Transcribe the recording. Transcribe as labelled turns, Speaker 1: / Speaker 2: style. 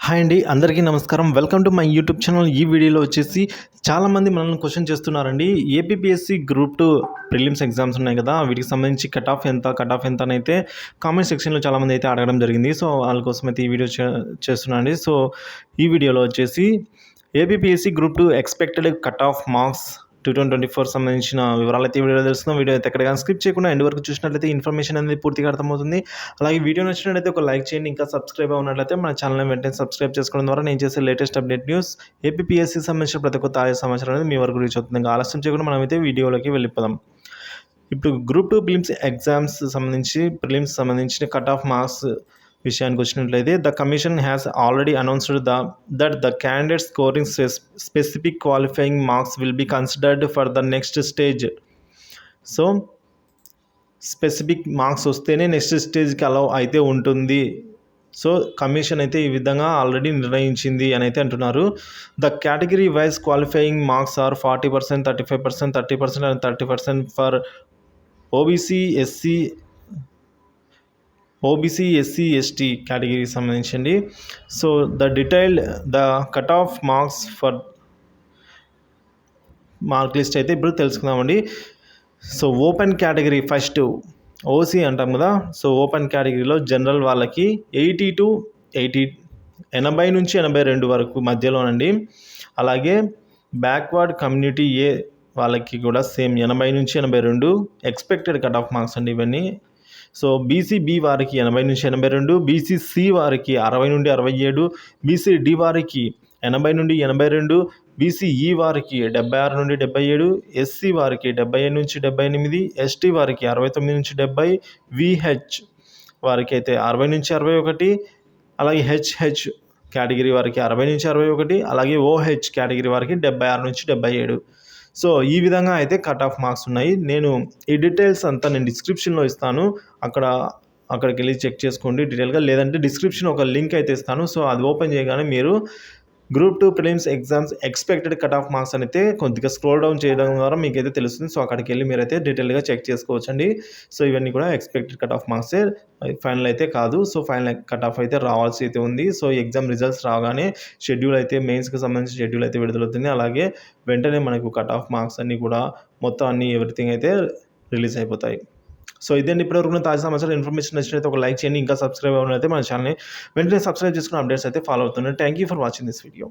Speaker 1: Hi అండి, అందరికీ నమస్కారం. Welcome to my YouTube channel. ఈ వీడియోలో వచ్చేసి చాలామంది మనల్ని క్వశ్చన్ చేస్తున్నారండి. ఏపీపీఎస్సీ గ్రూప్ 2 ప్రిలిమ్స్ ఎగ్జామ్స్ ఉన్నాయి కదా, వీటికి సంబంధించి కట్ ఆఫ్ ఎంత అని అయితే కామెంట్ సెక్షన్లో చాలామంది అయితే అడగడం జరిగింది. సో వాళ్ళ కోసం అయితే ఈ వీడియో చేస్తున్నాను అండి. సో ఈ వీడియోలో వచ్చేసి APPSC group 2 expected cut off marks 2024 సంబంధించిన వివరాలు అయితే వీడియో తెలుస్తున్నాం. వీడియో అయితే ఎక్కడికైనా స్కిప్ చేయకుండా ఎండ్ వరకు చూసినట్లయితే ఇన్ఫర్మేషన్ అనేది పూర్తిగా అర్థమవుతుంది. అలాగే వీడియో నచ్చినట్లయితే ఒక లైక్ చేయండి. ఇంకా సబ్స్క్రైబ్ అవునట్లయితే మన ఛానల్ని వెంటనే సబ్స్క్రైబ్ చేసుకోవడం ద్వారా నేను చేసే లేటెస్ట్ అప్డేట్ న్యూస్, ఏపీపీఎస్సీ సంబంధించిన ప్రతి ఒక్క తాజా సమాచారం అనేది మీ వరకు రీచ్ అవుతుంది. ఇంకా ఆలస్యం చేయకుండా మనమైతే వీడియోలోకి వెళ్ళిపోదాం. ఇప్పుడు గ్రూప్ 2 ప్రిలిమ్స్ సంబంధించిన కట్ ఆఫ్ మార్క్స్ విషయానికి వచ్చినట్లయితే the commission has already announced that the candidate scoring specific qualifying marks will be considered for the next stage. So specific marks వస్తేనే నెక్స్ట్ స్టేజ్కి అలౌ అయితే ఉంటుంది. సో కమిషన్ అయితే ఈ విధంగా ఆల్రెడీ నిర్ణయించింది అని అయితే అంటున్నారు. The category wise qualifying marks are 40%, 35%, 30% and 30% for OBC SC ST కేటగిరీకి సంబంధించండి. So the cut off marks for mark list అయితే ఇప్పుడు తెలుసుకుందామండి. So open category first OC అంటాం కదా. సో ఓపెన్ కేటగిరీలో జనరల్ వాళ్ళకి 80 నుంచి 82 వరకు మధ్యలోనండి. అలాగే బ్యాక్వర్డ్ కమ్యూనిటీ ఏ వాళ్ళకి కూడా సేమ్ 80 నుంచి 82 ఎక్స్పెక్టెడ్ కట్ ఆఫ్ మార్క్స్ అండి ఇవన్నీ. సో బీసీ వారికి 80 నుంచి 82, బీసీ వారికి 60 నుండి 67, బీసీ వారికి 80 నుండి 82, బీసీ వారికి 76 నుండి 77, ఎస్సీ వారికి 75 నుంచి 78, ఎస్టీ వారికి 69 నుంచి 70, విహెచ్ వారికి అయితే 60 నుంచి 61, అలాగే హెచ్హెచ్ కేటగిరీ వారికి 60 నుంచి 61, అలాగే ఓహెచ్ కేటగిరీ వారికి 76 నుంచి 77. సో ఈ విధంగా అయితే కట్ ఆఫ్ మార్క్స్ ఉన్నాయి. నేను ఈ డీటెయిల్స్ అంతా నేను డిస్క్రిప్షన్లో ఇస్తాను. అక్కడికి వెళ్ళి చెక్ చేసుకోండి డీటెయిల్గా. లేదంటే డిస్క్రిప్షన్ ఒక లింక్ అయితే ఇస్తాను. సో అది ఓపెన్ చేయగానే మీరు group 2 prelims exams expected cut off marks అయితే కొద్దిగా స్క్రోల్ డౌన్ చేయడం ద్వారా మీకు అయితే తెలుస్తుంది. సో అక్కడికి వెళ్ళి మీరైతే డీటెయిల్గా చెక్ చేసుకోవచ్చండి. సో ఇవన్నీ కూడా ఎక్స్పెక్టెడ్ కట్ ఆఫ్ మార్క్సే, ఫైనల్ అయితే కాదు. సో ఫైనల్ కట్ ఆఫ్ అయితే రావాల్సి అయితే ఉంది. సో ఎగ్జామ్ రిజల్ట్స్ రాగానే షెడ్యూల్ అయితే మెయిన్స్కి సంబంధించిన షెడ్యూల్ అయితే విడుదలవుతుంది. అలాగే వెంటనే మనకు కట్ ఆఫ్ మార్క్స్ అన్నీ కూడా మొత్తం అన్ని ఎవ్రీథింగ్ అయితే రిలీజ్ అయిపోతాయి. సో ఇదండి ఇప్పటివరకు తాజా సమాచారం. ఇన్ఫర్మేషన్ నచ్చినట్లయితే ఒక లైక్ చేయండి. ఇంకా సబ్స్క్రైబ్ అవ్వనైతే మన ఛానల్ని వెంటనే సబ్స్క్రైబ్ చేసుకుని అప్డేట్స్ అయితే ఫాలో అవుతున్నాను. Thank you for watching this video.